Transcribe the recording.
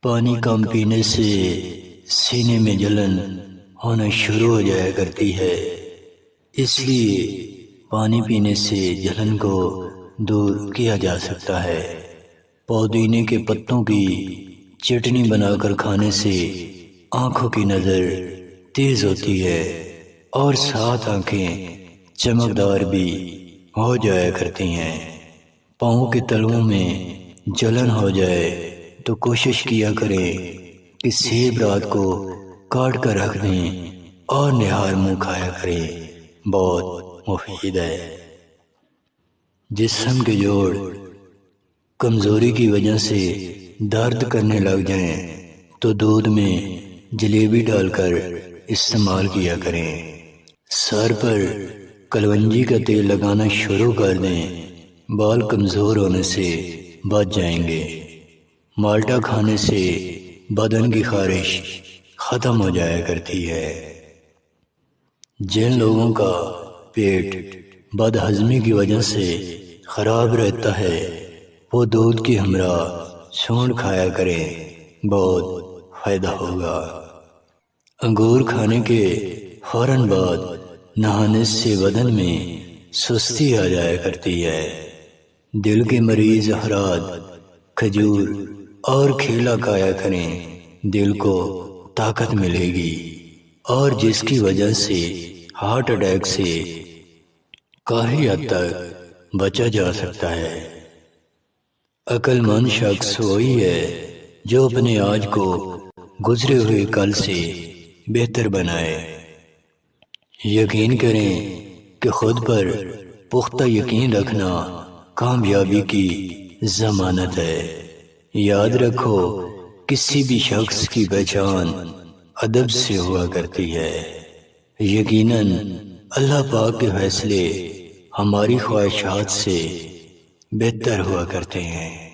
پانی کم پینے سے سینے میں جلن ہونا شروع ہو جایا کرتی ہے، اس لیے پانی پینے سے جلن کو دور کیا جا سکتا ہے۔ پودینے کے پتوں کی چٹنی بنا کر کھانے سے آنکھوں کی نظر تیز ہوتی ہے اور ساتھ آنکھیں چمکدار بھی ہو جایا کرتی ہیں۔ پاؤں کے تلووں میں جلن ہو جائے تو کوشش کیا کریں کہ سیب رات کو کاٹ کر رکھ دیں اور نہار منہ کھایا کریں، بہت مفید ہے۔ جسم کے جوڑ کمزوری کی وجہ سے درد کرنے لگ جائیں تو دودھ میں جلیبی ڈال کر استعمال کیا کریں۔ سر پر کلونجی کا تیل لگانا شروع کر دیں، بال کمزور ہونے سے بچ جائیں گے۔ مالٹا کھانے سے بدن کی خارش ختم ہو جایا کرتی ہے۔ جن لوگوں کا پیٹ بد ہضمی کی وجہ سے خراب رہتا ہے وہ دودھ کی ہمراہ سونڈ کھایا کریں، بہت فائدہ ہوگا۔ انگور کھانے کے فوراً بعد نہانے سے بدن میں سستی آ جایا کرتی ہے۔ دل کے مریض افراد کھجور اور کیلا کھایا کریں، دل کو طاقت ملے گی اور جس کی وجہ سے ہارٹ اٹیک سے کافی حد تک بچا جا سکتا ہے۔ عقل مند شخص وہی ہے جو اپنے آج کو گزرے ہوئے کل سے بہتر بنائے۔ یقین کریں کہ خود پر پختہ یقین رکھنا کامیابی کی ضمانت ہے۔ یاد رکھو، کسی بھی شخص کی پہچان ادب سے ہوا کرتی ہے۔ یقیناً اللہ پاک کے فیصلے ہماری خواہشات سے بہتر ہوا کرتے ہیں۔